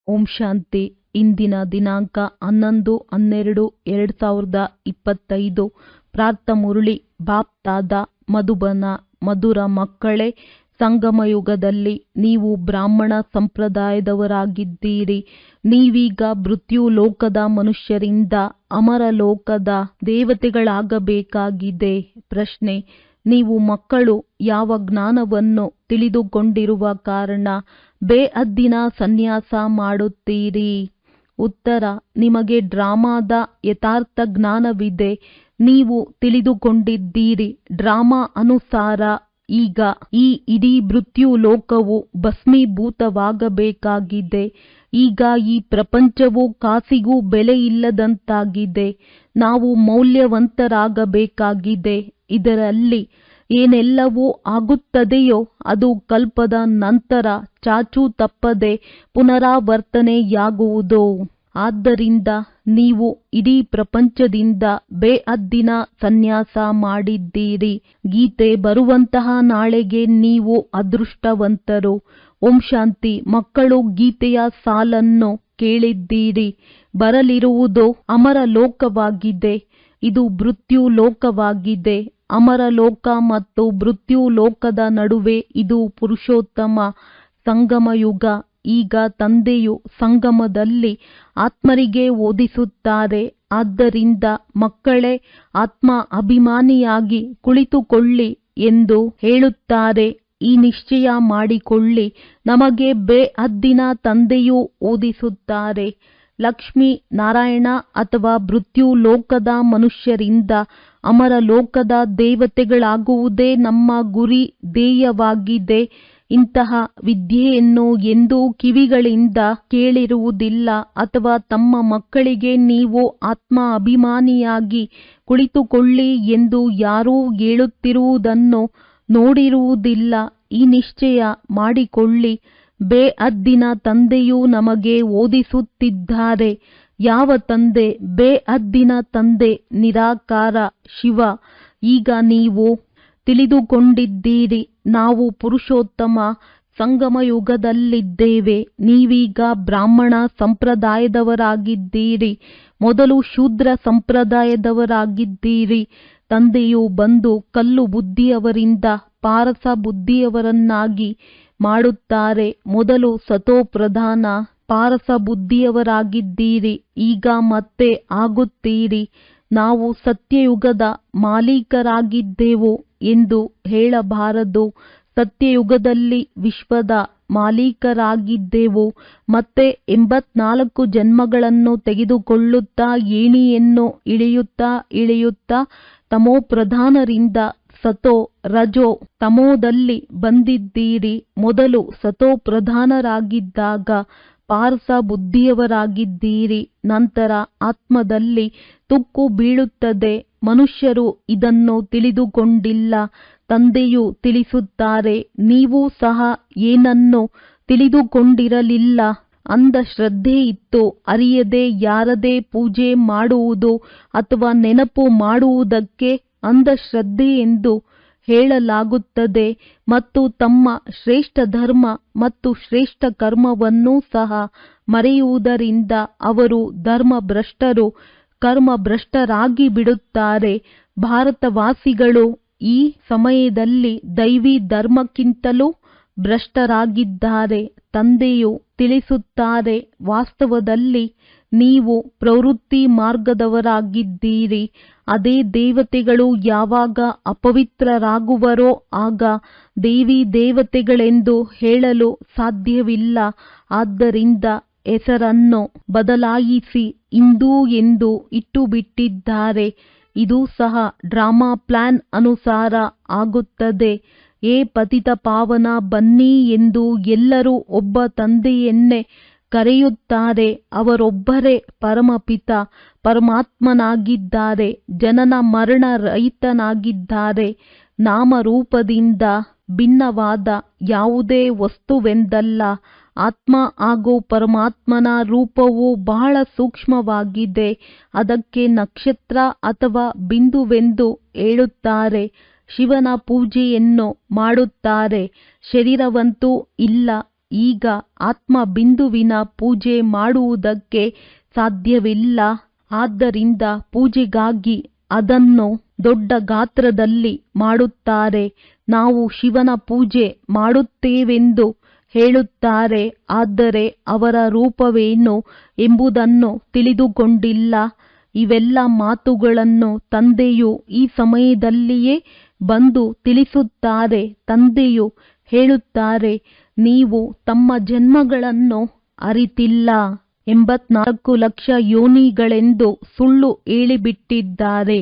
ಓಂ ಶಾಂತಿ. ಇಂದಿನ ದಿನಾಂಕ 11/12/2025. ಪ್ರಾರ್ಥ ಮುರಳಿ ಬಾಪ್ ದಾದಾ ಮಧುಬನ. ಮಧುರ ಮಕ್ಕಳೇ, ಸಂಗಮಯುಗದಲ್ಲಿ ನೀವು ಬ್ರಾಹ್ಮಣ ಸಂಪ್ರದಾಯದವರಾಗಿದ್ದೀರಿ. ನೀವೀಗ ಮೃತ್ಯು ಲೋಕದ ಮನುಷ್ಯರಿಂದ ಅಮರ ಲೋಕದ ದೇವತೆಗಳಾಗಬೇಕಾಗಿದೆ. ಪ್ರಶ್ನೆ: ನೀವು ಮಕ್ಕಳು ಯಾವ ಜ್ಞಾನವನ್ನು ತಿಳಿದುಕೊಂಡಿರುವ ಕಾರಣ ಬೇಅದ್ದಿನ ಸನ್ಯಾಸ ಮಾಡುತ್ತೀರಿ? ಉತ್ತರ: ನಿಮಗೆ ಡ್ರಾಮಾದ ಯಥಾರ್ಥ ಜ್ಞಾನವಿದೆ. ನೀವು ತಿಳಿದುಕೊಂಡಿದ್ದೀರಿ, ಡ್ರಾಮಾ ಅನುಸಾರ ಈಗ ಈ ಇಡೀ ಮೃತ್ಯು ಲೋಕವು ಭಸ್ಮೀಭೂತವಾಗಬೇಕಾಗಿದೆ. ಈಗ ಈ ಪ್ರಪಂಚವು ಕಾಸಿಗೂ ಬೆಲೆಯಿಲ್ಲದಂತಾಗಿದೆ. ನಾವು ಮೌಲ್ಯವಂತರಾಗಬೇಕಾಗಿದೆ. ಇದರಲ್ಲಿ ಏನೆಲ್ಲವೂ ಆಗುತ್ತದೆಯೋ ಅದು ಕಲ್ಪದ ನಂತರ ಚಾಚೂ ತಪ್ಪದೆ ಪುನರಾವರ್ತನೆಯಾಗುವುದು. ಆದ್ದರಿಂದ ನೀವು ಇಡೀ ಪ್ರಪಂಚದಿಂದ ಬೇಅದ್ದಿನ ಸನ್ಯಾಸ ಮಾಡಿದ್ದೀರಿ. ಗೀತೆ ಬರುವಂತಹ ನಾಳೆಗೆ ನೀವು ಅದೃಷ್ಟವಂತರು. ಓಂ ಶಾಂತಿ. ಮಕ್ಕಳು ಗೀತೆಯ ಸಾಲನ್ನು ಕೇಳಿದ್ದೀರಿ. ಬರಲಿರುವುದು ಅಮರ ಲೋಕವಾಗಿದೆ. ಇದು ಮೃತ್ಯು ಲೋಕವಾಗಿದೆ. ಅಮರ ಲೋಕ ಮತ್ತು ಮೃತ್ಯು ಲೋಕದ ನಡುವೆ ಇದು ಪುರುಷೋತ್ತಮ ಸಂಗಮಯುಗ. ಈಗ ತಂದೆಯು ಸಂಗಮದಲ್ಲಿ ಆತ್ಮರಿಗೆ ಓದಿಸುತ್ತಾರೆ. ಆದ್ದರಿಂದ ಮಕ್ಕಳೇ, ಆತ್ಮ ಅಭಿಮಾನಿಯಾಗಿ ಕುಳಿತುಕೊಳ್ಳಿ ಎಂದು ಹೇಳುತ್ತಾರೆ. ಈ ನಿಶ್ಚಯ ಮಾಡಿಕೊಳ್ಳಿ, ನಮಗೆ ಬೇಅದ್ದಿನ ತಂದೆಯೂ ಓದಿಸುತ್ತಾರೆ. ಲಕ್ಷ್ಮೀ ನಾರಾಯಣ ಅಥವಾ ಮೃತ್ಯು ಲೋಕದ ಮನುಷ್ಯರಿಂದ ಅಮರ ಲೋಕದ ದೇವತೆಗಳಾಗುವುದೇ ನಮ್ಮ ಗುರಿ ಧ್ಯೇಯವಾಗಿದೆ. ಇಂತಹ ವಿದ್ಯೆಯನ್ನು ಎಂದೂ ಕಿವಿಗಳಿಂದ ಕೇಳಿರುವುದಿಲ್ಲ. ಅಥವಾ ತಮ್ಮ ಮಕ್ಕಳಿಗೆ ನೀವು ಆತ್ಮ ಅಭಿಮಾನಿಯಾಗಿ ಕುಳಿತುಕೊಳ್ಳಿ ಎಂದು ಯಾರೂ ಹೇಳುತ್ತಿರುವುದನ್ನು ನೋಡಿರುವುದಿಲ್ಲ. ಈ ನಿಶ್ಚಯ ಮಾಡಿಕೊಳ್ಳಿ, ಬೇಅದ್ದಿನ ತಂದೆಯು ನಮಗೆ ಓದಿಸುತ್ತಿದ್ದಾರೆ. ಯಾವ ತಂದೆ? ಬೇಅದ್ದಿನ ತಂದೆ ನಿರಾಕಾರ ಶಿವ. ಈಗ ನೀವು ತಿಳಿದುಕೊಂಡಿದ್ದೀರಿ, ನಾವು ಪುರುಷೋತ್ತಮ ಸಂಗಮಯುಗದಲ್ಲಿದ್ದೇವೆ. ನೀವೀಗ ಬ್ರಾಹ್ಮಣ ಸಂಪ್ರದಾಯದವರಾಗಿದ್ದೀರಿ. ಮೊದಲು ಶೂದ್ರ ಸಂಪ್ರದಾಯದವರಾಗಿದ್ದೀರಿ. ತಂದೆಯು ಬಂದು ಕಲ್ಲು ಬುದ್ಧಿಯವರಿಂದ ಪಾರಸ ಬುದ್ಧಿಯವರನ್ನಾಗಿ ಮಾಡುತ್ತಾರೆ. ಮೊದಲು ಸತೋಪ್ರಧಾನ ಪಾರಸ ಬುದ್ಧಿಯವರಾಗಿದ್ದೀರಿ. ಈಗ ಮತ್ತೆ ಆಗುತ್ತೀರಿ. ನಾವು ಸತ್ಯಯುಗದ ಮಾಲೀಕರಾಗಿದ್ದೆವು ಎಂದು ಹೇಳಬಾರದು. ಸತ್ಯಯುಗದಲ್ಲಿ ವಿಶ್ವದ ಮಾಲೀಕರಾಗಿದ್ದೆವು. ಮತ್ತೆ 84 ಜನ್ಮಗಳನ್ನು ತೆಗೆದುಕೊಳ್ಳುತ್ತಾ ಏಣಿಯನ್ನು ಇಳಿಯುತ್ತಾ ತಮೋಪ್ರಧಾನರಿಂದ ಸತೋ ರಜೋ ತಮೋದಲ್ಲಿ ಬಂದಿದ್ದೀರಿ. ಮೊದಲು ಸತೋಪ್ರಧಾನರಾಗಿದ್ದಾಗ ಪಾರಸ ಬುದ್ಧಿಯವರಾಗಿದ್ದೀರಿ. ನಂತರ ಆತ್ಮದಲ್ಲಿ ತುಕ್ಕು ಬೀಳುತ್ತದೆ. ಮನುಷ್ಯರು ಇದನ್ನು ತಿಳಿದುಕೊಂಡಿಲ್ಲ. ತಂದೆಯು ತಿಳಿಸುತ್ತಾರೆ, ನೀವು ಸಹ ಏನನ್ನು ತಿಳಿದುಕೊಂಡಿರಲಿಲ್ಲ. ಅಂಧಶ್ರದ್ಧೆ ಇತ್ತು. ಅರಿಯದೆ ಯಾರದೇ ಪೂಜೆ ಮಾಡುವುದು ಅಥವಾ ನೆನಪು ಮಾಡುವುದಕ್ಕೆ ಅಂಧಶ್ರದ್ಧೆ ಎಂದು ಹೇಳಲಾಗುತ್ತದೆ. ಮತ್ತು ತಮ್ಮ ಶ್ರೇಷ್ಠ ಧರ್ಮ ಮತ್ತು ಶ್ರೇಷ್ಠ ಕರ್ಮವನ್ನೂ ಸಹ ಮರೆಯುವುದರಿಂದ ಅವರು ಧರ್ಮಭ್ರಷ್ಟರು, ಕರ್ಮಭ್ರಷ್ಟರಾಗಿ ಬಿಡುತ್ತಾರೆ. ಭಾರತವಾಸಿಗಳು ಈ ಸಮಯದಲ್ಲಿ ದೈವಿ ಧರ್ಮಕ್ಕಿಂತಲೂ ಭ್ರಷ್ಟರಾಗಿದ್ದಾರೆ. ತಂದೆಯು ತಿಳಿಸುತ್ತಾರೆ, ವಾಸ್ತವದಲ್ಲಿ ನೀವು ಪ್ರವೃತ್ತಿ ಮಾರ್ಗದವರಾಗಿದ್ದೀರಿ. ಅದೇ ದೇವತೆಗಳು ಯಾವಾಗ ಅಪವಿತ್ರರಾಗುವರೋ ಆಗ ದೇವಿ ದೇವತೆಗಳೆಂದು ಹೇಳಲು ಸಾಧ್ಯವಿಲ್ಲ. ಆದ್ದರಿಂದ ಹೆಸರನ್ನು ಬದಲಾಯಿಸಿ ಹಿಂದೂ ಎಂದು ಇಟ್ಟುಬಿಟ್ಟಿದ್ದಾರೆ. ಇದು ಸಹ ಡ್ರಾಮಾ ಪ್ಲಾನ್ ಅನುಸಾರ ಆಗುತ್ತದೆ. ಏ ಪತಿತ ಪಾವನ, ಬನ್ನಿ ಎಂದು ಎಲ್ಲರೂ ಒಬ್ಬ ತಂದೆಯನ್ನೇ ಕರೆಯುತ್ತಾರೆ. ಅವರೊಬ್ಬರೇ ಪರಮಪಿತ ಪರಮಾತ್ಮನಾಗಿದ್ದಾರೆ. ಜನನ ಮರಣ ರಹಿತನಾಗಿದ್ದಾರೆ. ನಾಮರೂಪದಿಂದ ಭಿನ್ನವಾದ ಯಾವುದೇ ವಸ್ತುವೆಂದಲ್ಲ. ಆತ್ಮ ಹಾಗೂ ಪರಮಾತ್ಮನ ರೂಪವು ಬಹಳ ಸೂಕ್ಷ್ಮವಾಗಿದೆ. ಅದಕ್ಕೆ ನಕ್ಷತ್ರ ಅಥವಾ ಬಿಂದುವೆಂದು ಹೇಳುತ್ತಾರೆ. ಶಿವನ ಪೂಜೆಯನ್ನು ಮಾಡುತ್ತಾರೆ. ಶರೀರವಂತೂ ಇಲ್ಲ. ಈಗ ಆತ್ಮಬಿಂದುವಿನ ಪೂಜೆ ಮಾಡುವುದಕ್ಕೆ ಸಾಧ್ಯವಿಲ್ಲ. ಆದ್ದರಿಂದ ಪೂಜೆಗಾಗಿ ಅದನ್ನು ದೊಡ್ಡ ಗಾತ್ರದಲ್ಲಿ ಮಾಡುತ್ತಾರೆ. ನಾವು ಶಿವನ ಪೂಜೆ ಮಾಡುತ್ತೇವೆಂದು ಹೇಳುತ್ತಾರೆ, ಆದರೆ ಅವರ ರೂಪವೇನು ಎಂಬುದನ್ನು ತಿಳಿದುಕೊಂಡಿಲ್ಲ. ಇವೆಲ್ಲ ಮಾತುಗಳನ್ನು ತಂದೆಯು ಈ ಸಮಯದಲ್ಲಿಯೇ ಬಂದು ತಿಳಿಸುತ್ತಾರೆ. ತಂದೆಯು ಹೇಳುತ್ತಾರೆ, ನೀವು ತಮ್ಮ ಜನ್ಮಗಳನ್ನು ಅರಿತಿಲ್ಲ. 84 ಲಕ್ಷ ಯೋನಿಗಳೆಂದು ಸುಳ್ಳು ಹೇಳಿಬಿಟ್ಟಿದ್ದಾರೆ.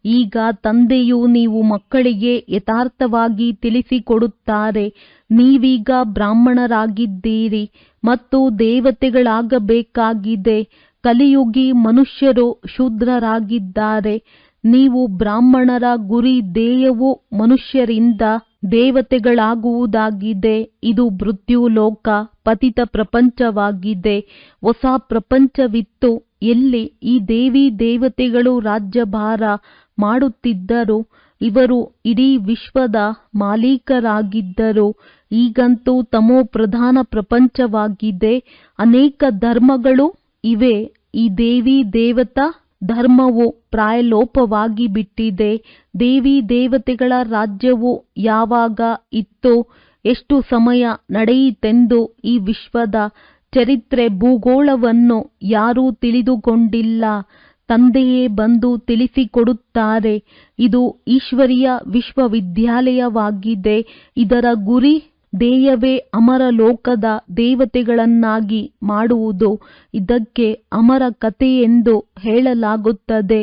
ಈಗ ತಂದೆಯು ನೀವು ಮಕ್ಕಳಿಗೆ ಯಥಾರ್ಥವಾಗಿ ತಿಳಿಸಿಕೊಡುತ್ತಾರೆ. ನೀವೀಗ ಬ್ರಾಹ್ಮಣರಾಗಿದ್ದೀರಿ ಮತ್ತು ದೇವತೆಗಳಾಗಬೇಕಾಗಿದೆ. ಕಲಿಯುಗಿ ಮನುಷ್ಯರು ಶೂದ್ರರಾಗಿದ್ದಾರೆ. ನೀವು ಬ್ರಾಹ್ಮಣರ ಗುರಿ ಧ್ಯೇಯವು ಮನುಷ್ಯರಿಂದ ದೇವತೆಗಳಾಗುವುದಾಗಿದೆ. ಇದು ಮೃತ್ಯುಲೋಕ, ಪತಿತ ಪ್ರಪಂಚವಾಗಿದೆ. ಹೊಸ ಪ್ರಪಂಚವಿತ್ತು, ಎಲ್ಲಿ ಈ ದೇವಿ ದೇವತೆಗಳು ರಾಜ್ಯಭಾರ ಮಾಡುತ್ತಿದ್ದರು. ಇವರು ಇಡೀ ವಿಶ್ವದ ಮಾಲೀಕರಾಗಿದ್ದರು. ಈಗಂತೂ ತಮೋ ಪ್ರಧಾನ ಪ್ರಪಂಚವಾಗಿದೆ. ಅನೇಕ ಧರ್ಮಗಳು ಇವೆ. ಈ ದೇವಿ ದೇವತಾ ಧರ್ಮವು ಪ್ರಾಯಲೋಪವಾಗಿ ಬಿಟ್ಟಿದೆ. ದೇವಿ ದೇವತೆಗಳ ರಾಜ್ಯವು ಯಾವಾಗ ಇತ್ತೋ, ಎಷ್ಟು ಸಮಯ ನಡೆಯಿತೆಂದು ಈ ವಿಶ್ವದ ಚರಿತ್ರೆ ಭೂಗೋಳವನ್ನು ಯಾರೂ ತಿಳಿದುಕೊಂಡಿಲ್ಲ. ತಂದೆಯೇ ಬಂದು ತಿಳಿಸಿಕೊಡುತ್ತಾರೆ. ಇದು ಈಶ್ವರೀಯ ವಿಶ್ವವಿದ್ಯಾಲಯವಾಗಿದೆ. ಇದರ ಗುರಿ ಧ್ಯೇಯವೇ ಅಮರ ಲೋಕದ ದೇವತೆಗಳನ್ನಾಗಿ ಮಾಡುವುದು. ಇದಕ್ಕೆ ಅಮರ ಕಥೆಯೆಂದು ಹೇಳಲಾಗುತ್ತದೆ.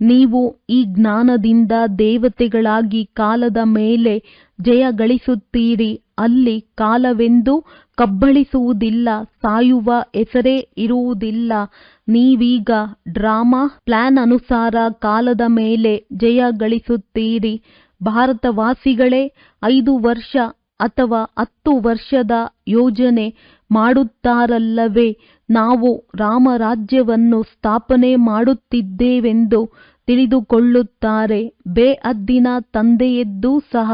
ನೀವು ಈ ಜ್ಞಾನದಿಂದ ದೇವತೆಗಳಾಗಿ ಕಾಲದ ಮೇಲೆ ಜಯ ಗಳಿಸುತ್ತೀರಿ. ಅಲ್ಲಿ ಕಾಲವೆಂದು ಕಬ್ಬಳಿಸುವುದಿಲ್ಲ, ಸಾಯುವ ಹೆಸರೇ ಇರುವುದಿಲ್ಲ. ನೀವೀಗ ಡ್ರಾಮಾ ಪ್ಲಾನ್ ಅನುಸಾರ ಕಾಲದ ಮೇಲೆ ಜಯ ಗಳಿಸುತ್ತೀರಿ. ಭಾರತವಾಸಿಗಳೇ 5 ವರ್ಷ ಅಥವಾ 10 ವರ್ಷದ ಯೋಜನೆ ಮಾಡುತ್ತಾರಲ್ಲವೇ? ನಾವು ರಾಮರಾಜ್ಯವನ್ನು ಸ್ಥಾಪನೆ ಮಾಡುತ್ತಿದ್ದೇವೆಂದು ತಿಳಿದುಕೊಳ್ಳುತ್ತಾರೆ. ಬೇಅದ್ದಿನ ತಂದೆಯದ್ದೂ ಸಹ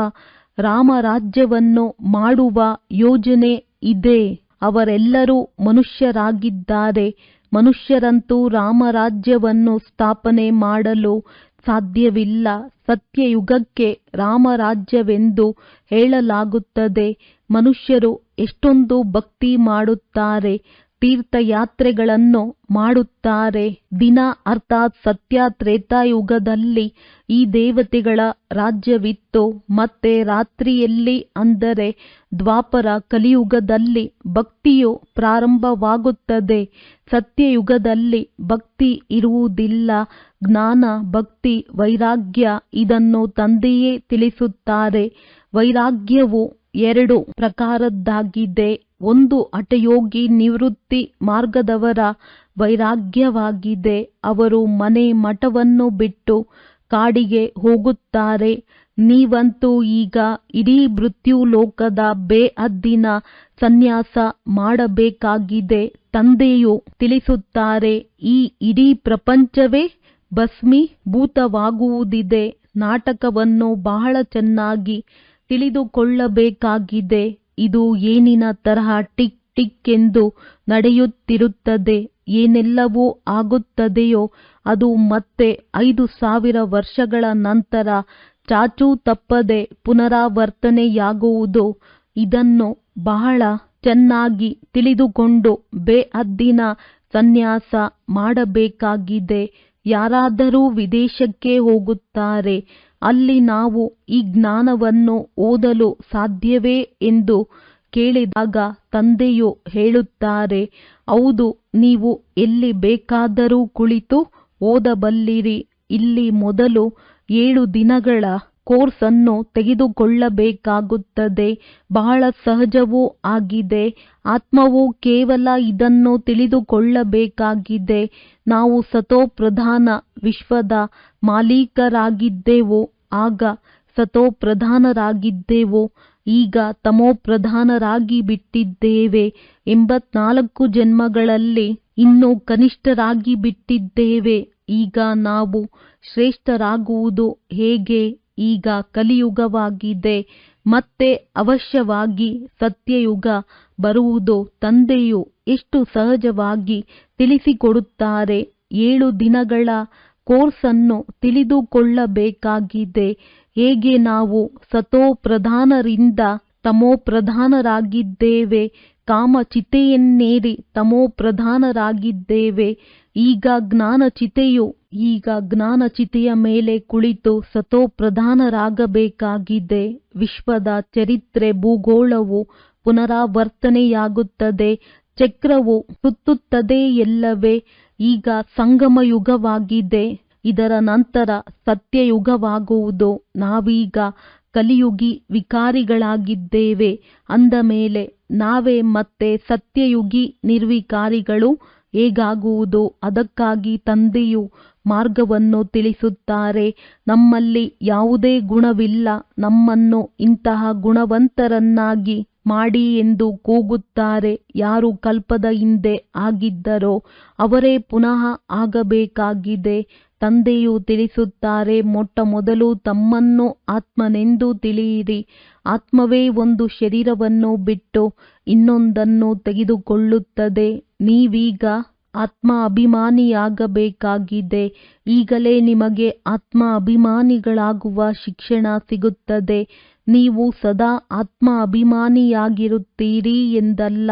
ರಾಮರಾಜ್ಯವನ್ನು ಮಾಡುವ ಯೋಜನೆ ಇದೆ. ಅವರೆಲ್ಲರೂ ಮನುಷ್ಯರಾಗಿದ್ದಾರೆ. ಮನುಷ್ಯರಂತೂ ರಾಮರಾಜ್ಯವನ್ನು ಸ್ಥಾಪನೆ ಮಾಡಲು ಸಾಧ್ಯವಿಲ್ಲ. ಸತ್ಯಯುಗಕ್ಕೆ ರಾಮರಾಜ್ಯವೆಂದು ಹೇಳಲಾಗುತ್ತದೆ. ಮನುಷ್ಯರು ಎಷ್ಟೊಂದು ಭಕ್ತಿ ಮಾಡುತ್ತಾರೆ, ತೀರ್ಥಯಾತ್ರೆಗಳನ್ನು ಮಾಡುತ್ತಾರೆ. ದಿನ ಅರ್ಥಾತ್ ಸತ್ಯ ತ್ರೇತಾಯುಗದಲ್ಲಿ ಈ ದೇವತೆಗಳ ರಾಜ್ಯವಿತ್ತು. ಮತ್ತೆ ರಾತ್ರಿಯಲ್ಲಿ ಅಂದರೆ ದ್ವಾಪರ ಕಲಿಯುಗದಲ್ಲಿ ಭಕ್ತಿಯು ಪ್ರಾರಂಭವಾಗುತ್ತದೆ. ಸತ್ಯಯುಗದಲ್ಲಿ ಭಕ್ತಿ ಇರುವುದಿಲ್ಲ. ಜ್ಞಾನ, ಭಕ್ತಿ, ವೈರಾಗ್ಯ ಇದನ್ನು ತಂದೆಯೇ ತಿಳಿಸುತ್ತಾರೆ. ವೈರಾಗ್ಯವು 2 ಪ್ರಕಾರದ್ದಾಗಿದೆ. ಒಂದು ಹಠಯೋಗಿ ನಿವೃತ್ತಿ ಮಾರ್ಗದವರ ವೈರಾಗ್ಯವಾಗಿದೆ. ಅವರು ಮನೆ ಮಠವನ್ನು ಬಿಟ್ಟು ಕಾಡಿಗೆ ಹೋಗುತ್ತಾರೆ. ನೀವಂತೂ ಈಗ ಇಡೀ ಮೃತ್ಯುಲೋಕದ ಬೇಅದ್ದಿನ ಸನ್ಯಾಸ ಮಾಡಬೇಕಾಗಿದೆ. ತಂದೆಯು ತಿಳಿಸುತ್ತಾರೆ, ಈ ಇಡೀ ಪ್ರಪಂಚವೇ ಭಸ್ಮೀಭೂತವಾಗುವುದಿದೆ. ನಾಟಕವನ್ನು ಬಹಳ ಚೆನ್ನಾಗಿ ತಿಳಿದುಕೊಳ್ಳಬೇಕಾಗಿದೆ. ಇದು ಏನಿನ ತರಹ ಟಿಕ್ ಟಿಕ್ ಎಂದು ನಡೆಯುತ್ತಿರುತ್ತದೆ. ಏನೆಲ್ಲವೂ ಆಗುತ್ತದೆಯೋ ಅದು ಮತ್ತೆ 5000 ವರ್ಷಗಳ ನಂತರ ಚಾಚೂ ತಪ್ಪದೆ ಪುನರಾವರ್ತನೆಯಾಗುವುದು. ಇದನ್ನು ಬಹಳ ಚೆನ್ನಾಗಿ ತಿಳಿದುಕೊಂಡು ಬೇಅದ್ದಿನ ಸನ್ಯಾಸ ಮಾಡಬೇಕಾಗಿದೆ. ಯಾರಾದರೂ ವಿದೇಶಕ್ಕೆ ಹೋಗುತ್ತಾರೆ. ಅಲ್ಲಿ ನಾವು ಈ ಜ್ಞಾನವನ್ನು ಓದಲು ಸಾಧ್ಯವೇ ಎಂದು ಕೇಳಿದಾಗ ತಂದೆಯು ಹೇಳುತ್ತಾರೆ, ಹೌದು, ನೀವು ಎಲ್ಲಿ ಬೇಕಾದರೂ ಕುಳಿತು ಓದಬಲ್ಲಿರಿ. ಇಲ್ಲಿ ಮೊದಲು 7 ದಿನಗಳ ಕೋರ್ಸ್ ಅನ್ನು ತೆಗೆದುಕೊಳ್ಳಬೇಕಾಗುತ್ತದೆ. ಬಹಳ ಸಹಜವೂ ಆಗಿದೆ. ಆತ್ಮವು ಕೇವಲ ಇದನ್ನು ತಿಳಿದುಕೊಳ್ಳಬೇಕಾಗಿದೆ. ನಾವು ಸತೋಪ್ರಧಾನ ವಿಶ್ವದ ಮಾಲೀಕರಾಗಿದ್ದೆವು. ಆಗ ಸತೋಪ್ರಧಾನರಾಗಿದ್ದೆವು. ಈಗ ತಮೋಪ್ರಧಾನರಾಗಿ ಬಿಟ್ಟಿದ್ದೇವೆ. 84 ಜನ್ಮಗಳಲ್ಲಿ ಇನ್ನೂ ಕನಿಷ್ಠರಾಗಿ ಬಿಟ್ಟಿದ್ದೇವೆ. ಈಗ ನಾವು ಶ್ರೇಷ್ಠರಾಗುವುದು ಹೇಗೆ? ಈಗ ಕಲಿಯುಗವಾಗಿದೆ. ಮತ್ತೆ ಅವಶ್ಯವಾಗಿ ಸತ್ಯಯುಗ ಬರುವುದು ತಂದೆಯು ಎಷ್ಟು ಸಹಜವಾಗಿ ತಿಳಿಸಿಕೊಡುತ್ತಾರೆ. 7 ದಿನಗಳ ಕೋರ್ಸನ್ನು ತಿಳಿದುಕೊಳ್ಳಬೇಕಾಗಿದೆ. ಹೇಗೆ ನಾವು ಸತೋಪ್ರಧಾನರಿಂದ ತಮೋಪ್ರಧಾನರಾಗಿದ್ದೇವೆ, ಕಾಮಚಿತೆಯನ್ನೇರಿ ತಮೋಪ್ರಧಾನರಾಗಿದ್ದೇವೆ. ಈಗ ಜ್ಞಾನಚಿತೆಯ ಮೇಲೆ ಕುಳಿತು ಸತೋಪ್ರಧಾನರಾಗಬೇಕಾಗಿದೆ. ವಿಶ್ವದ ಚರಿತ್ರೆ ಭೂಗೋಳವು ಪುನರಾವರ್ತನೆಯಾಗುತ್ತದೆ, ಚಕ್ರವು ಸುತ್ತುತ್ತದೆಯಲ್ಲವೇ. ಈಗ ಸಂಗಮ ಯುಗವಾಗಿದೆ, ಇದರ ನಂತರ ಸತ್ಯಯುಗವಾಗುವುದು. ನಾವೀಗ ಕಲಿಯುಗಿ ವಿಕಾರಿಗಳಾಗಿದ್ದೇವೆ ಅಂದ ಮೇಲೆ ನಾವೇ ಮತ್ತೆ ಸತ್ಯಯುಗಿ ನಿರ್ವಿಕಾರಿಗಳು ಹೇಗಾಗುವುದು? ಅದಕ್ಕಾಗಿ ತಂದೆಯು ಮಾರ್ಗವನ್ನು ತಿಳಿಸುತ್ತಾರೆ. ನಮ್ಮಲ್ಲಿ ಯಾವುದೇ ಗುಣವಿಲ್ಲ, ನಮ್ಮನ್ನು ಇಂತಹ ಗುಣವಂತರನ್ನಾಗಿ ಮಾಡಿ ಎಂದು ಕೂಗುತ್ತಾರೆ. ಯಾರು ಕಲ್ಪದ ಹಿಂದೆ ಆಗಿದ್ದರೋ ಅವರೇ ಪುನಃ ಆಗಬೇಕಾಗಿದೆ. ತಂದೆಯು ತಿಳಿಸುತ್ತಾರೆ, ಮೊಟ್ಟ ಮೊದಲು ತಮ್ಮನ್ನು ಆತ್ಮನೆಂದು ತಿಳಿಯಿರಿ. ಆತ್ಮವೇ ಒಂದು ಶರೀರವನ್ನು ಬಿಟ್ಟು ಇನ್ನೊಂದನ್ನು ತೆಗೆದುಕೊಳ್ಳುತ್ತದೆ. ನೀವೀಗ ಆತ್ಮ ಅಭಿಮಾನಿಯಾಗಬೇಕಾಗಿದೆ. ಈಗಲೇ ನಿಮಗೆ ಆತ್ಮ ಅಭಿಮಾನಿಗಳಾಗುವ ಶಿಕ್ಷಣ ಸಿಗುತ್ತದೆ. ನೀವು ಸದಾ ಆತ್ಮ ಅಭಿಮಾನಿಯಾಗಿರುತ್ತೀರಿ ಎಂದಲ್ಲ.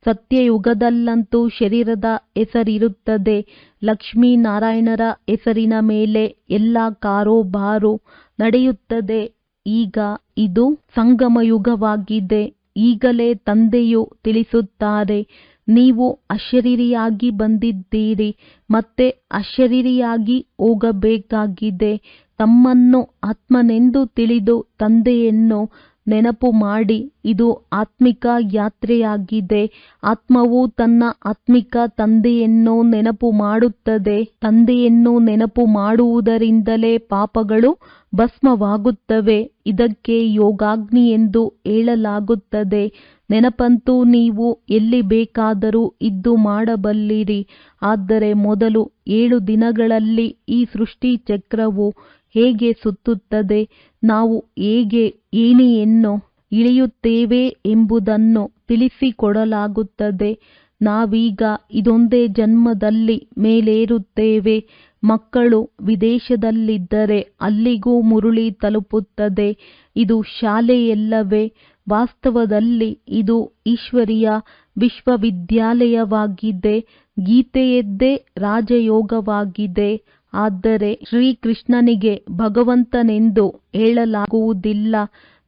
ಸತ್ಯಯುಗದಲ್ಲಂತೂ ಶರೀರದ ಹೆಸರಿರುತ್ತದೆ. ಲಕ್ಷ್ಮೀನಾರಾಯಣರ ಹೆಸರಿನ ಮೇಲೆ ಎಲ್ಲ ಕಾರೋಬಾರು ನಡೆಯುತ್ತದೆ. ಈಗ ಇದು ಸಂಗಮಯುಗವಾಗಿದೆ. ಈಗಲೇ ತಂದೆಯು ತಿಳಿಸುತ್ತಾರೆ, ನೀವು ಅಶರೀರಿಯಾಗಿ ಬಂದಿದ್ದೀರಿ, ಮತ್ತೆ ಅಶರೀರಿಯಾಗಿ ಹೋಗಬೇಕಾಗಿದೆ. ತಮ್ಮನ್ನು ಆತ್ಮನೆಂದು ತಿಳಿದು ತಂದೆಯನ್ನು ನೆನಪು ಮಾಡಿ. ಇದು ಆತ್ಮಿಕ ಯಾತ್ರೆಯಾಗಿದೆ. ಆತ್ಮವು ತನ್ನ ಆತ್ಮಿಕ ತಂದೆಯನ್ನು ನೆನಪು ಮಾಡುತ್ತದೆ. ತಂದೆಯನ್ನು ನೆನಪು ಮಾಡುವುದರಿಂದಲೇ ಪಾಪಗಳು ಭಸ್ಮವಾಗುತ್ತವೆ. ಇದಕ್ಕೆ ಯೋಗಾಗ್ನಿ ಎಂದು ಹೇಳಲಾಗುತ್ತದೆ. ನೆನಪಂತೂ ನೀವು ಎಲ್ಲಿ ಬೇಕಾದರೂ ಇದ್ದು ಮಾಡಬಲ್ಲಿರಿ. ಆದರೆ ಮೊದಲು 7 ದಿನಗಳಲ್ಲಿ ಈ ಸೃಷ್ಟಿ ಚಕ್ರವು ಹೇಗೆ ಸುತ್ತುತ್ತದೆ, ನಾವು ಹೇಗೆ ಏಣಿಯನ್ನು ಇಳಿಯುತ್ತೇವೆ ಎಂಬುದನ್ನು ತಿಳಿಸಿಕೊಡಲಾಗುತ್ತದೆ. ನಾವೀಗ ಇದೊಂದೇ ಜನ್ಮದಲ್ಲಿ ಮೇಲೇರುತ್ತೇವೆ. ಮಕ್ಕಳು ವಿದೇಶದಲ್ಲಿದ್ದರೆ ಅಲ್ಲಿಗೂ ಮುರುಳಿ ತಲುಪುತ್ತದೆ. ಇದು ಶಾಲೆಯಲ್ಲವೇ? ವಾಸ್ತವದಲ್ಲಿ ಇದು ಈಶ್ವರೀಯ ವಿಶ್ವವಿದ್ಯಾಲಯವಾಗಿದೆ. ಗೀತೆಯದ್ದೇ ರಾಜಯೋಗವಾಗಿದೆ. ಆದರೆ ಶ್ರೀಕೃಷ್ಣನಿಗೆ ಭಗವಂತನೆಂದು ಹೇಳಲಾಗುವುದಿಲ್ಲ.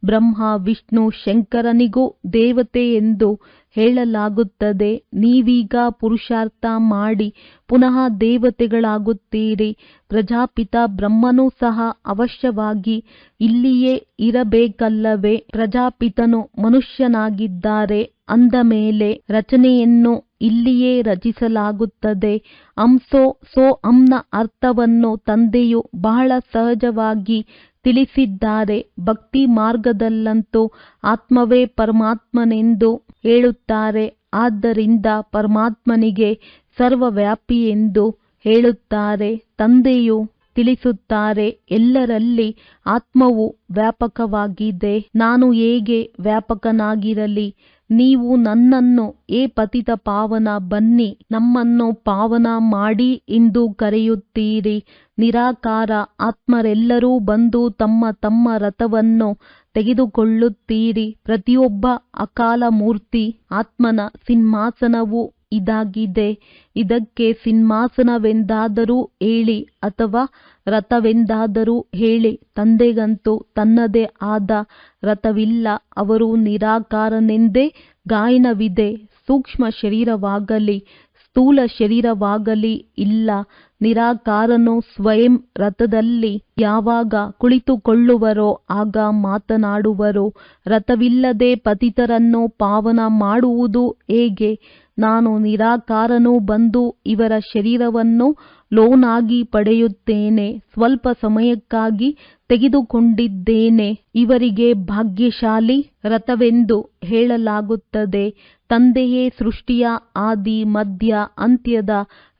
ಬ್ರಹ್ಮ ವಿಷ್ಣು ಶಂಕರನಿಗೂ ದೇವತೆ ಎಂದು ಹೇಳಲಾಗುತ್ತದೆ. ನೀವೀಗ ಪುರುಷಾರ್ಥ ಮಾಡಿ ಪುನಃ ದೇವತೆಗಳಾಗುತ್ತೀರಿ. ಪ್ರಜಾಪಿತ ಬ್ರಹ್ಮನೂ ಸಹ ಅವಶ್ಯವಾಗಿ ಇಲ್ಲಿಯೇ ಇರಬೇಕಲ್ಲವೇ? ಪ್ರಜಾಪಿತನು ಮನುಷ್ಯನಾಗಿದ್ದಾರೆ ಅಂದ ಮೇಲೆ ರಚನೆಯನ್ನು ಇಲ್ಲಿಯೇ ರಚಿಸಲಾಗುತ್ತದೆ. ಹಂಸೋ ಸೋ ಹಂನ ಅರ್ಥವನ್ನು ತಂದೆಯು ಬಹಳ ಸಹಜವಾಗಿ ತಿಳಿಸಿದ್ದಾರೆ. ಭಕ್ತಿ ಮಾರ್ಗದಲ್ಲಂತೂ ಆತ್ಮವೇ ಪರಮಾತ್ಮನೆಂದು ಹೇಳುತ್ತಾರೆ. ಆದ್ದರಿಂದ ಪರಮಾತ್ಮನಿಗೆ ಸರ್ವವ್ಯಾಪಿ ಎಂದು ಹೇಳುತ್ತಾರೆ. ತಂದೆಯು ತಿಳಿಸುತ್ತಾರೆ, ಎಲ್ಲರಲ್ಲಿ ಆತ್ಮವು ವ್ಯಾಪಕವಾಗಿದೆ. ನಾನು ಹೇಗೆ ವ್ಯಾಪಕನಾಗಿರಲಿ? ನೀವು ನನ್ನನ್ನು ಏ ಪತಿತ ಪಾವನ, ಬನ್ನಿ ನಮ್ಮನ್ನು ಪಾವನ ಮಾಡಿ ಎಂದು ಕರೆಯುತ್ತೀರಿ. ನಿರಾಕಾರ ಆತ್ಮರೆಲ್ಲರೂ ಬಂದು ತಮ್ಮ ತಮ್ಮ ರಥವನ್ನು ತೆಗೆದುಕೊಳ್ಳುತ್ತೀರಿ. ಪ್ರತಿಯೊಬ್ಬ ಅಕಾಲ ಮೂರ್ತಿ ಆತ್ಮನ ಸಿಂಹಾಸನವು ಇದಾಗಿದೆ. ಇದಕ್ಕೆ ಸಿಂಹಾಸನವೆಂದಾದರೂ ಹೇಳಿ ಅಥವಾ ರಥವೆಂದಾದರೂ ಹೇಳಿ. ತಂದೆಗಂತೂ ತನ್ನದೇ ಆದ ರಥವಿಲ್ಲ. ಅವರು ನಿರಾಕಾರನೆಂದೇ ಗಾಯನವಿದೆ. ಸೂಕ್ಷ್ಮ ಶರೀರವಾಗಲಿ ಸ್ಥೂಲ ಶರೀರವಾಗಲಿ ಇಲ್ಲ. ನಿರಾಕಾರನು ಸ್ವಯಂ ರಥದಲ್ಲಿ ಯಾವಾಗ ಕುಳಿತುಕೊಳ್ಳುವರೋ ಆಗ ಮಾತನಾಡುವರು. ರಥವಿಲ್ಲದೆ ಪತಿತರನ್ನು ಪಾವನ ಮಾಡುವುದು ಹೇಗೆ? ನಾನು ನಿರಾಕಾರನು ಬಂದು ಇವರ ಶರೀರವನ್ನು ಲೋನಾಗಿ ಪಡೆಯುತ್ತೇನೆ. ಸ್ವಲ್ಪ ಸಮಯಕ್ಕಾಗಿ ತೆಗೆದುಕೊಂಡಿದ್ದೇನೆ. ಇವರಿಗೆ ಭಾಗ್ಯಶಾಲಿ ರಥವೆಂದು ಹೇಳಲಾಗುತ್ತದೆ. ತಂದೆಯೇ ಸೃಷ್ಟಿಯ ಆದಿ ಮಧ್ಯ ಅಂತ್ಯದ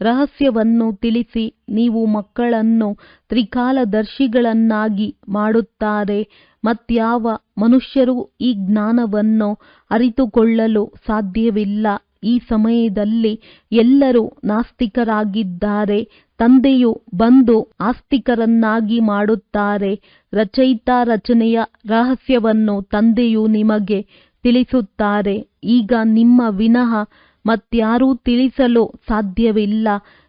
ರಹಸ್ಯವನ್ನು ತಿಳಿಸಿ ನೀವು ಮಕ್ಕಳನ್ನು ತ್ರಿಕಾಲದರ್ಶಿಗಳನ್ನಾಗಿ ಮಾಡುತ್ತಾರೆ. ಮತ್ಯಾವ ಮನುಷ್ಯರು ಈ ಜ್ಞಾನವನ್ನು ಅರಿತುಕೊಳ್ಳಲು ಸಾಧ್ಯವಿಲ್ಲ. ಈ ಸಮಯದಲ್ಲಿ ಎಲ್ಲರೂ ನಾಸ್ತಿಕರಾಗಿದ್ದಾರೆ. ತಂದೆಯು ಬಂದು ಆಸ್ತಿಕರನ್ನಾಗಿ ಮಾಡುತ್ತಾರೆ. ರಚಯಿತ ರಚನೆಯ ರಹಸ್ಯವನ್ನು ತಂದೆಯು ನಿಮಗೆ ತಿಳಿಸುತ್ತಾರೆ. ಈಗ ನಿಮ್ಮ ವಿನಃ ಮತ್ಯಾರೂ ತಿಳಿಸಲು ಸಾಧ್ಯವಿಲ್ಲ.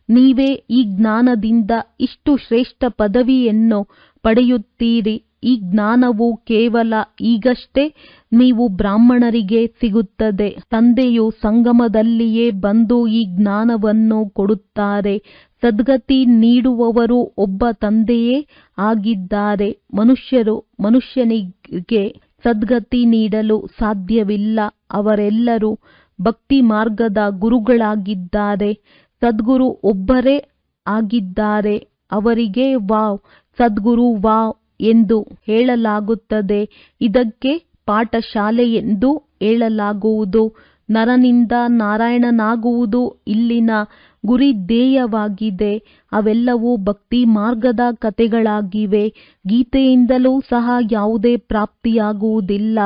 ನೀವೇ ಈ ಜ್ಞಾನದಿಂದ ಇಷ್ಟು ಶ್ರೇಷ್ಠ ಪದವಿಯನ್ನು ಪಡೆಯುತ್ತೀರಿ. ಈ ಜ್ಞಾನವು ಕೇವಲ ಈಗಷ್ಟೇ ನೀವು ಬ್ರಾಹ್ಮಣರಿಗೆ ಸಿಗುತ್ತದೆ. ತಂದೆಯು ಸಂಗಮದಲ್ಲಿಯೇ ಬಂದು ಈ ಜ್ಞಾನವನ್ನು ಕೊಡುತ್ತಾರೆ. ಸದ್ಗತಿ ನೀಡುವವರು ಒಬ್ಬ ತಂದೆಯೇ ಆಗಿದ್ದಾರೆ. ಮನುಷ್ಯರು ಮನುಷ್ಯನಿಗೆ ಸದ್ಗತಿ ನೀಡಲು ಸಾಧ್ಯವಿಲ್ಲ. ಅವರೆಲ್ಲರೂ ಭಕ್ತಿ ಮಾರ್ಗದ ಗುರುಗಳಾಗಿದ್ದಾರೆ. ಸದ್ಗುರು ಒಬ್ಬರೇ ಆಗಿದ್ದಾರೆ. ಅವರಿಗೆ ವಾವ್ ಸದ್ಗುರು ವಾವ್ ಎಂದು ಹೇಳಲಾಗುತ್ತದೆ. ಇದಕ್ಕೆ ಪಾಠಶಾಲೆ ಎಂದು ಹೇಳಲಾಗುವುದು. ನರನಿಂದ ನಾರಾಯಣನಾಗುವುದು ಇಲ್ಲಿನ ಗುರಿ ಧ್ಯೇಯವಾಗಿದೆ. ಅವೆಲ್ಲವೂ ಭಕ್ತಿ ಮಾರ್ಗದ ಕಥೆಗಳಾಗಿವೆ. ಗೀತೆಯಿಂದಲೂ ಸಹ ಯಾವುದೇ ಪ್ರಾಪ್ತಿಯಾಗುವುದಿಲ್ಲ.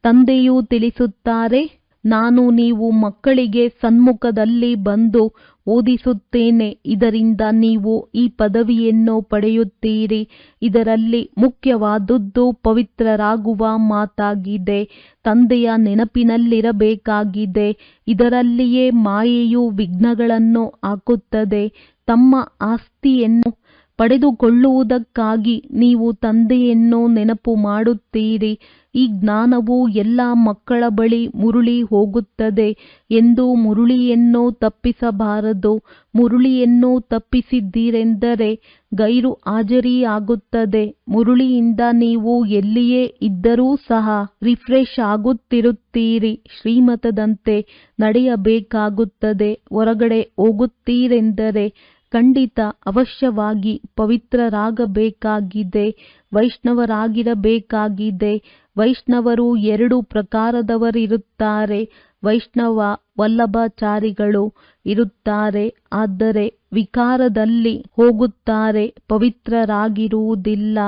ತಂದೆಯು ತಿಳಿಸುತ್ತಾರೆ, ನಾನು ನೀವು ಮಕ್ಕಳಿಗೆ ಸನ್ಮುಖದಲ್ಲಿ ಬಂದು ಓದಿಸುತ್ತೇನೆ. ಇದರಿಂದ ನೀವು ಈ ಪದವಿಯನ್ನು ಪಡೆಯುತ್ತೀರಿ. ಇದರಲ್ಲಿ ಮುಖ್ಯವಾದುದು ಪವಿತ್ರರಾಗುವ ಮಾತಾಗಿದೆ. ತಂದೆಯ ನೆನಪಿನಲ್ಲಿರಬೇಕಾಗಿದೆ. ಇದರಲ್ಲಿಯೇ ಮಾಯೆಯು ವಿಘ್ನಗಳನ್ನು ಹಾಕುತ್ತದೆ. ತಮ್ಮ ಆಸ್ತಿಯನ್ನು ಪಡೆದುಕೊಳ್ಳುವುದಕ್ಕಾಗಿ ನೀವು ತಂದೆಯನ್ನು ನೆನಪು ಮಾಡುತ್ತೀರಿ. ಈ ಜ್ಞಾನವು ಎಲ್ಲ ಮಕ್ಕಳ ಬಳಿ ಮುರುಳಿ ಹೋಗುತ್ತದೆ ಎಂದು ಮುರುಳಿಯನ್ನು ತಪ್ಪಿಸಬಾರದು. ಮುರುಳಿಯನ್ನು ತಪ್ಪಿಸಿದ್ದೀರೆಂದರೆ ಗೈರು ಹಾಜರಿಯಾಗುತ್ತದೆ. ಮುರುಳಿಯಿಂದ ನೀವು ಎಲ್ಲಿಯೇ ಇದ್ದರೂ ಸಹ ರಿಫ್ರೆಶ್ ಆಗುತ್ತಿರುತ್ತೀರಿ. ಶ್ರೀಮತದಂತೆ ನಡೆಯಬೇಕಾಗುತ್ತದೆ. ಹೊರಗಡೆ ಹೋಗುತ್ತೀರೆಂದರೆ ಖಂಡಿತ ಅವಶ್ಯವಾಗಿ ಪವಿತ್ರರಾಗಬೇಕಾಗಿದೆ. ವೈಷ್ಣವರಾಗಿರಬೇಕಾಗಿದೆ. ವೈಷ್ಣವರು 2 ಪ್ರಕಾರದವರಿರುತ್ತಾರೆ. ವೈಷ್ಣವ ವಲ್ಲಭಾಚಾರಿಗಳು ಇರುತ್ತಾರೆ. ಆದರೆ ವಿಕಾರದಲ್ಲಿ ಹೋಗುತ್ತಾರೆ. ಪವಿತ್ರರಾಗಿರುವುದಿಲ್ಲ.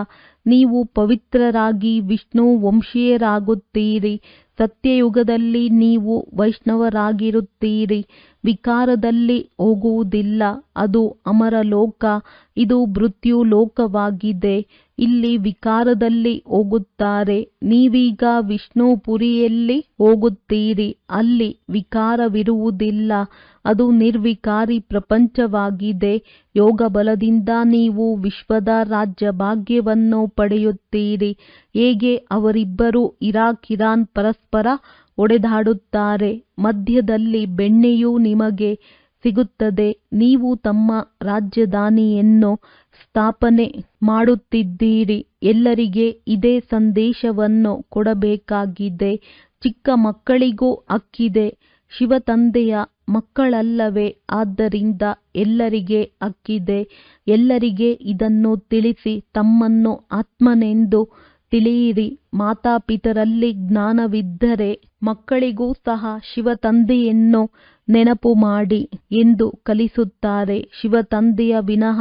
ನೀವು ಪವಿತ್ರರಾಗಿ ವಿಷ್ಣು ವಂಶೀಯರಾಗುತ್ತೀರಿ. ಸತ್ಯಯುಗದಲ್ಲಿ ನೀವು ವೈಷ್ಣವರಾಗಿರುತ್ತೀರಿ. ವಿಕಾರದಲ್ಲಿ ಹೋಗುವುದಿಲ್ಲ. ಅದು ಅಮರಲೋಕ. ಇದು ಮೃತ್ಯು ಲೋಕವಾಗಿದೆ. ಇಲ್ಲಿ ವಿಕಾರದಲ್ಲಿ ಹೋಗುತ್ತಾರೆ. ನೀವೀಗ ವಿಷ್ಣುಪುರಿಯಲ್ಲಿ ಹೋಗುತ್ತೀರಿ. ಅಲ್ಲಿ ವಿಕಾರವಿರುವುದಿಲ್ಲ. ಅದು ನಿರ್ವಿಕಾರಿ ಪ್ರಪಂಚವಾಗಿದೆ. ಯೋಗ ಬಲದಿಂದ ನೀವು ವಿಶ್ವದ ರಾಜ್ಯ ಭಾಗ್ಯವನ್ನು ಪಡೆಯುತ್ತೀರಿ. ಹೇಗೆ ಅವರಿಬ್ಬರು ಇರಾಕ್ ಇರಾನ್ ಪರಸ್ಪರ ಹೊಡೆದಾಡುತ್ತಾರೆ. ಮಧ್ಯದಲ್ಲಿ ಬೆಣ್ಣೆಯು ನಿಮಗೆ ಸಿಗುತ್ತದೆ. ನೀವು ತಮ್ಮ ರಾಜಧಾನಿಯನ್ನು ಸ್ಥಾಪನೆ ಮಾಡುತ್ತಿದ್ದೀರಿ. ಎಲ್ಲರಿಗೆ ಇದೇ ಸಂದೇಶವನ್ನು ಕೊಡಬೇಕಾಗಿದೆ. ಚಿಕ್ಕ ಮಕ್ಕಳಿಗೂ ಹಕ್ಕಿದೆ. ಶಿವತಂದೆಯ ಮಕ್ಕಳಲ್ಲವೇ? ಆದ್ದರಿಂದ ಎಲ್ಲರಿಗೆ ಹಕ್ಕಿದೆ. ಎಲ್ಲರಿಗೆ ಇದನ್ನು ತಿಳಿಸಿ ತಮ್ಮನ್ನು ಆತ್ಮನೆಂದು ತಿಳಿಯಿರಿ. ಮಾತಾಪಿತರಲ್ಲಿ ಜ್ಞಾನವಿದ್ದರೆ ಮಕ್ಕಳಿಗೂ ಸಹ ಶಿವತಂದೆಯನ್ನು ನೆನಪು ಮಾಡಿ ಎಂದು ಕಲಿಸುತ್ತಾರೆ. ಶಿವತಂದೆಯ ವಿನಃ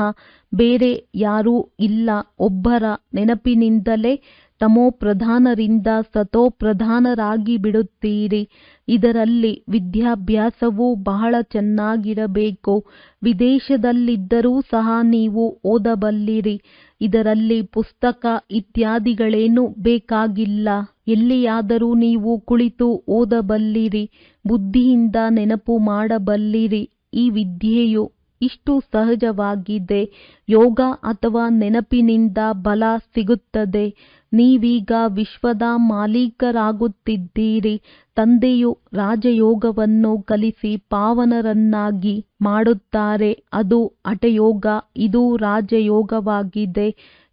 ಬೇರೆ ಯಾರೂ ಇಲ್ಲ. ಒಬ್ಬರ ನೆನಪಿನಿಂದಲೇ ತಮೋಪ್ರಧಾನರಿಂದ ಸತೋಪ್ರಧಾನರಾಗಿ ಬಿಡುತ್ತೀರಿ. ಇದರಲ್ಲಿ ವಿದ್ಯಾಭ್ಯಾಸವು ಬಹಳ ಚೆನ್ನಾಗಿರಬೇಕು. ವಿದೇಶದಲ್ಲಿದ್ದರೂ ಸಹ ನೀವು ಓದಬಲ್ಲಿರಿ. ಇದರಲ್ಲಿ ಪುಸ್ತಕ ಇತ್ಯಾದಿಗಳೇನೂ ಬೇಕಾಗಿಲ್ಲ. ಎಲ್ಲಿಯಾದರೂ ನೀವು ಕುಳಿತು ಓದಬಲ್ಲಿರಿ. ಬುದ್ಧಿಯಿಂದ ನೆನಪು ಮಾಡಬಲ್ಲಿರಿ. ಈ ವಿದ್ಯೆಯು ಇಷ್ಟು ಸಹಜವಾಗಿದೆ. ಯೋಗ ಅಥವಾ ನೆನಪಿನಿಂದ ಬಲ ಸಿಗುತ್ತದೆ. ನೀವೀಗ ವಿಶ್ವದ ಮಾಲೀಕರಾಗುತ್ತಿದ್ದೀರಿ. ತಂದೆಯು ರಾಜಯೋಗವನ್ನು ಕಲಿಸಿ ಪಾವನರನ್ನಾಗಿ ಮಾಡುತ್ತಾರೆ. ಅದು ಹಠಯೋಗ. ಇದು ರಾಜಯೋಗವಾಗಿದೆ.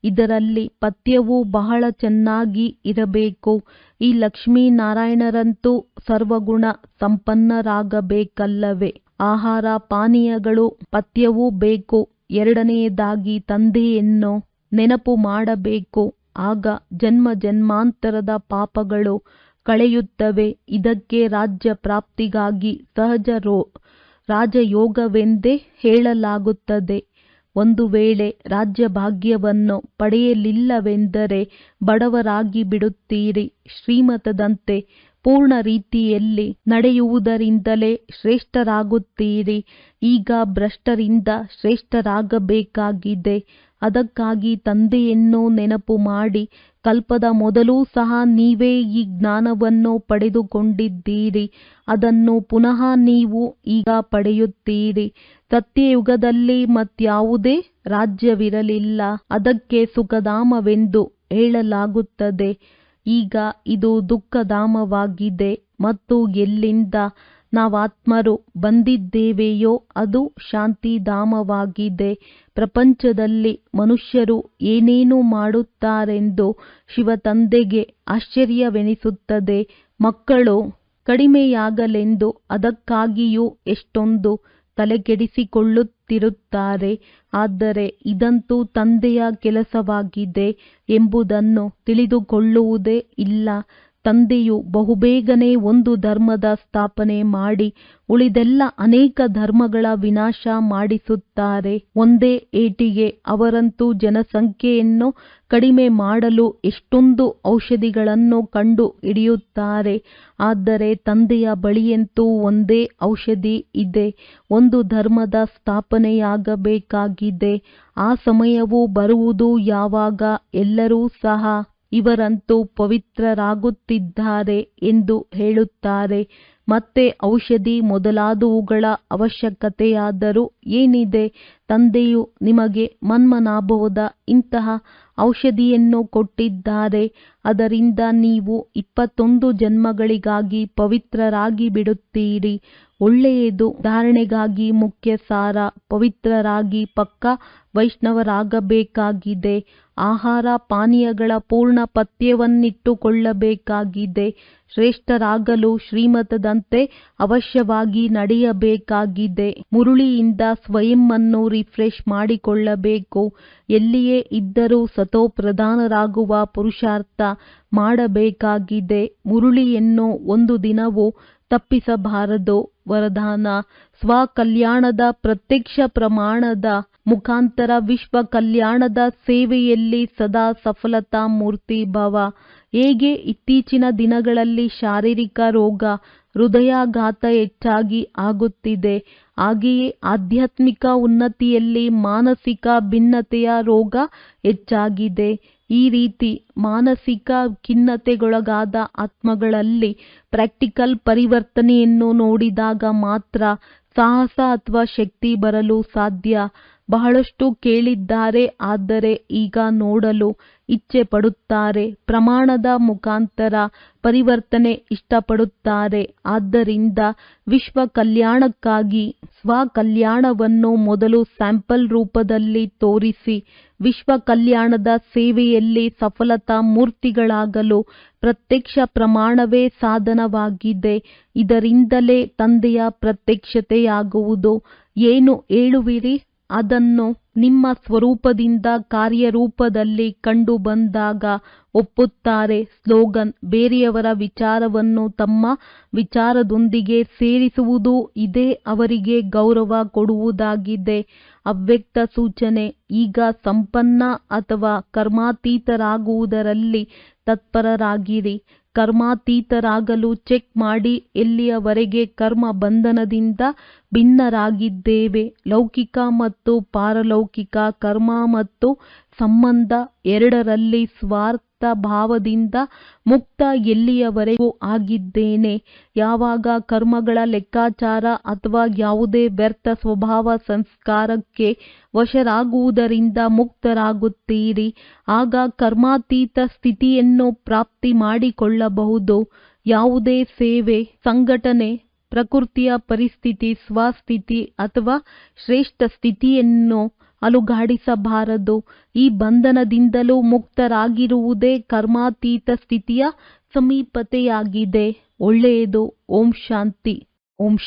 ಇದರಲ್ಲಿ ಪಥ್ಯವು ಬಹಳ ಚೆನ್ನಾಗಿ ಇರಬೇಕು. ಈ ಲಕ್ಷ್ಮೀನಾರಾಯಣರಂತೂ ಸರ್ವಗುಣ ಸಂಪನ್ನರಾಗಬೇಕಲ್ಲವೇ? ಆಹಾರ ಪಾನೀಯಗಳು ಪಥ್ಯವೂ ಬೇಕು. ಎರಡನೆಯದಾಗಿ ತಂದೆಯನ್ನು ನೆನಪು ಮಾಡಬೇಕು. ಆಗ ಜನ್ಮ ಜನ್ಮಾಂತರದ ಪಾಪಗಳು ಕಳೆಯುತ್ತವೆ. ಇದಕ್ಕೆ ರಾಜ್ಯ ಪ್ರಾಪ್ತಿಗಾಗಿ ಸಹಜ ರಾಜಯೋಗವೆಂದೇ ಹೇಳಲಾಗುತ್ತದೆ. ಒಂದು ವೇಳೆ ರಾಜ್ಯಭಾಗ್ಯವನ್ನು ಪಡೆಯಲಿಲ್ಲವೆಂದರೆ ಬಡವರಾಗಿ ಬಿಡುತ್ತೀರಿ. ಶ್ರೀಮತದಂತೆ ಪೂರ್ಣ ರೀತಿಯಲ್ಲಿ ನಡೆಯುವುದರಿಂದಲೇ ಶ್ರೇಷ್ಠರಾಗುತ್ತೀರಿ. ಈಗ ಭ್ರಷ್ಟರಿಂದ ಶ್ರೇಷ್ಠರಾಗಬೇಕಾಗಿದೆ. ಅದಕ್ಕಾಗಿ ತಂದೆಯನ್ನು ನೆನಪು ಮಾಡಿ. ಕಲ್ಪದ ಮೊದಲೂ ಸಹ ನೀವೇ ಈ ಜ್ಞಾನವನ್ನು ಪಡೆದುಕೊಂಡಿದ್ದೀರಿ. ಅದನ್ನು ಪುನಃ ನೀವು ಈಗ ಪಡೆಯುತ್ತೀರಿ. ಸತ್ಯಯುಗದಲ್ಲಿ ಮತ್ಯಾವುದೇ ರಾಜ್ಯವಿರಲಿಲ್ಲ. ಅದಕ್ಕೆ ಸುಖಧಾಮವೆಂದು ಹೇಳಲಾಗುತ್ತದೆ. ಈಗ ಇದು ದುಃಖಧಾಮವಾಗಿದೆ. ಮತ್ತು ಎಲ್ಲಿಂದ ನಾವಾತ್ಮರು ಬಂದಿದ್ದೇವೆಯೋ ಅದು ಶಾಂತಿಧಾಮವಾಗಿದೆ. ಪ್ರಪಂಚದಲ್ಲಿ ಮನುಷ್ಯರು ಏನೇನು ಮಾಡುತ್ತಾರೆಂದು ಶಿವತಂದೆಗೆ ಆಶ್ಚರ್ಯವೆನಿಸುತ್ತದೆ. ಮಕ್ಕಳು ಕಡಿಮೆಯಾಗಲೆಂದು ಅದಕ್ಕಾಗಿಯೂ ಎಷ್ಟೊಂದು ತಲೆಕೆಡಿಸಿಕೊಳ್ಳುತ್ತಿರುತ್ತಾರೆ. ಆದರೆ ಇದಂತೂ ತಂದೆಯ ಕೆಲಸವಾಗಿದೆ ಎಂಬುದನ್ನು ತಿಳಿದುಕೊಳ್ಳುವುದೇ ಇಲ್ಲ. ತಂದೆಯು ಬಹುಬೇಗನೆ ಒಂದು ಧರ್ಮದ ಸ್ಥಾಪನೆ ಮಾಡಿ ಉಳಿದೆಲ್ಲ ಅನೇಕ ಧರ್ಮಗಳ ವಿನಾಶ ಮಾಡಿಸುತ್ತಾರೆ. ಒಂದೇ ಏಟಿಗೆ ಅವರಂತೂ ಜನಸಂಖ್ಯೆಯನ್ನು ಕಡಿಮೆ ಮಾಡಲು ಎಷ್ಟೊಂದು ಔಷಧಿಗಳನ್ನು ಕಂಡು ಹಿಡಿಯುತ್ತಾರೆ. ಆದರೆ ತಂದೆಯ ಬಳಿಯಂತೂ ಒಂದೇ ಔಷಧಿ ಇದೆ. ಒಂದು ಧರ್ಮದ ಸ್ಥಾಪನೆಯಾಗಬೇಕಾಗಿದೆ. ಆ ಸಮಯವು ಬರುವುದು ಯಾವಾಗ ಎಲ್ಲರೂ ಸಹ ಇವರಂತೂ ಪವಿತ್ರರಾಗುತ್ತಿದ್ದಾರೆ ಎಂದು ಹೇಳುತ್ತಾರೆ. ಮತ್ತೆ ಔಷಧಿ ಮೊದಲಾದವುಗಳ ಅವಶ್ಯಕತೆಯಾದರೂ ಏನಿದೆ? ತಂದೆಯು ನಿಮಗೆ ಮನ್ಮನಾಭವದ ಇಂತಹ ಔಷಧಿಯನ್ನು ಕೊಟ್ಟಿದ್ದಾರೆ. ಅದರಿಂದ ನೀವು 21 ಜನ್ಮಗಳಿಗಾಗಿ ಪವಿತ್ರರಾಗಿ ಬಿಡುತ್ತೀರಿ. ಒಳ್ಳೆಯದು. ಧಾರಣೆಗಾಗಿ ಮುಖ್ಯ ಸಾರ. ಪವಿತ್ರರಾಗಿ ಪಕ್ಕಾ ವೈಷ್ಣವರಾಗಬೇಕಾಗಿದೆ. ಆಹಾರ ಪಾನೀಯಗಳ ಪೂರ್ಣ ಪಥ್ಯವನ್ನಿಟ್ಟುಕೊಳ್ಳಬೇಕಾಗಿದೆ. ಶ್ರೇಷ್ಠರಾಗಲು ಶ್ರೀಮತದಂತೆ ಅವಶ್ಯವಾಗಿ ನಡೆಯಬೇಕಾಗಿದೆ. ಮುರುಳಿಯಿಂದ ಸ್ವಯಂವನ್ನು ರಿಫ್ರೆಶ್ ಮಾಡಿಕೊಳ್ಳಬೇಕು. ಎಲ್ಲಿಯೇ ಇದ್ದರೂ ಸತೋಪ್ರಧಾನರಾಗುವ ಪುರುಷಾರ್ಥ ಮಾಡಬೇಕಾಗಿದೆ. ಮುರುಳಿಯನ್ನು ಒಂದು ದಿನವೂ ತಪ್ಪಿಸಬಾರದು. ವರದಾನ: ಸ್ವಕಲ್ಯಾಣದ ಪ್ರತ್ಯಕ್ಷ ಪ್ರಮಾಣದ ಮುಖಾಂತರ ವಿಶ್ವ ಕಲ್ಯಾಣದ ಸೇವೆಯಲ್ಲಿ ಸದಾ ಸಫಲತಾ ಮೂರ್ತಿ ಭವ. ಹೇಗೆ ಇತ್ತೀಚಿನ ದಿನಗಳಲ್ಲಿ ಶಾರೀರಿಕ ರೋಗ, ಹೃದಯಾಘಾತ ಹೆಚ್ಚಾಗಿ ಆಗುತ್ತಿದೆ, ಹಾಗೆಯೇ ಆಧ್ಯಾತ್ಮಿಕ ಉನ್ನತಿಯಲ್ಲಿ ಮಾನಸಿಕ ಖಿನ್ನತೆಯ ರೋಗ ಹೆಚ್ಚಾಗಿದೆ. ಈ ರೀತಿ ಮಾನಸಿಕ ಖಿನ್ನತೆಗೊಳಗಾದ ಆತ್ಮಗಳಲ್ಲಿ ಪ್ರಾಕ್ಟಿಕಲ್ ಪರಿವರ್ತನೆಯನ್ನು ನೋಡಿದಾಗ ಮಾತ್ರ ಸಾಹಸ ಅಥವಾ ಶಕ್ತಿ ಬರಲು ಸಾಧ್ಯ. ಬಹಳಷ್ಟು ಕೇಳಿದ್ದಾರೆ, ಆದರೆ ಈಗ ನೋಡಲು ಇಚ್ಛೆ ಪಡುತ್ತಾರೆ. ಪ್ರಮಾಣದ ಮುಖಾಂತರ ಪರಿವರ್ತನೆ ಇಷ್ಟಪಡುತ್ತಾರೆ. ಆದ್ದರಿಂದ ವಿಶ್ವ ಕಲ್ಯಾಣಕ್ಕಾಗಿ ಸ್ವಕಲ್ಯಾಣವನ್ನು ಮೊದಲು ಸ್ಯಾಂಪಲ್ ರೂಪದಲ್ಲಿ ತೋರಿಸಿ. ವಿಶ್ವ ಕಲ್ಯಾಣದ ಸೇವೆಯಲ್ಲಿ ಸಫಲತಾ ಮೂರ್ತಿಗಳಾಗಲು ಪ್ರತ್ಯಕ್ಷ ಪ್ರಮಾಣವೇ ಸಾಧನವಾಗಿದೆ. ಇದರಿಂದಲೇ ತಂದೆಯ ಪ್ರತ್ಯಕ್ಷತೆಯಾಗುವುದು. ಏನು ಹೇಳುವಿರಿ? ಅದನ್ನು ನಿಮ್ಮ ಸ್ವರೂಪದಿಂದ ಕಾರ್ಯರೂಪದಲ್ಲಿ ಕಂಡು ಬಂದಾಗ ಒಪ್ಪುತ್ತಾರೆ. ಸ್ಲೋಗನ್: ಬೇರೆಯವರ ವಿಚಾರವನ್ನು ತಮ್ಮ ವಿಚಾರದೊಂದಿಗೆ ಸೇರಿಸುವುದು ಇದೇ ಅವರಿಗೆ ಗೌರವ ಕೊಡುವುದಾಗಿದೆ. ಅವ್ಯಕ್ತ ಸೂಚನೆ: ಈಗ ಸಂಪನ್ನ ಅಥವಾ ಕರ್ಮಾತೀತರಾಗುವುದರಲ್ಲಿ ತತ್ಪರರಾಗಿರಿ. ಕರ್ಮಾತೀತರಾಗಲು ಚೆಕ್ ಮಾಡಿ ಎಲ್ಲಿಯವರೆಗೆ ಕರ್ಮ ಬಂಧನದಿಂದ ಭಿನ್ನರಾಗಿದ್ದೇವೆ. ಲೌಕಿಕ ಮತ್ತು ಪಾರಲೌಕಿಕ ಕರ್ಮ ಮತ್ತು ಸಂಬಂಧ ಎರಡರಲ್ಲಿ ಸ್ವಾರ್ಥ ಭಾವದಿಂದ ಮುಕ್ತ ಎಲ್ಲಿಯವರೆಗೂ ಆಗಿದ್ದೇನೆ. ಯಾವಾಗ ಕರ್ಮಗಳ ಲೆಕ್ಕಾಚಾರ ಅಥವಾ ಯಾವುದೇ ವ್ಯರ್ಥ ಸ್ವಭಾವ ಸಂಸ್ಕಾರಕ್ಕೆ ವಶರಾಗುವುದರಿಂದ ಮುಕ್ತರಾಗುತ್ತೀರಿ, ಆಗ ಕರ್ಮಾತೀತ ಸ್ಥಿತಿಯನ್ನು ಪ್ರಾಪ್ತಿ ಮಾಡಿಕೊಳ್ಳಬಹುದು. ಯಾವುದೇ ಸೇವೆ, ಸಂಘಟನೆ, ಪ್ರಕೃತಿಯ ಪರಿಸ್ಥಿತಿ, ಸ್ವಸ್ಥಿತಿ ಅಥವಾ ಶ್ರೇಷ್ಠ ಸ್ಥಿತಿಯನ್ನು ಅಲುಗಾಡಿಸಬಾರದು. ಈ ಬಂಧನದಿಂದಲೂ ಮುಕ್ತರಾಗಿರುವುದೇ ಕರ್ಮಾತೀತ ಸ್ಥಿತಿಯ ಸಮೀಪತೆಯಾಗಿದೆ. ಒಳ್ಳೆಯದು. ಓಂ ಶಾಂತಿ. ಓಂ ಶಾಂತಿ.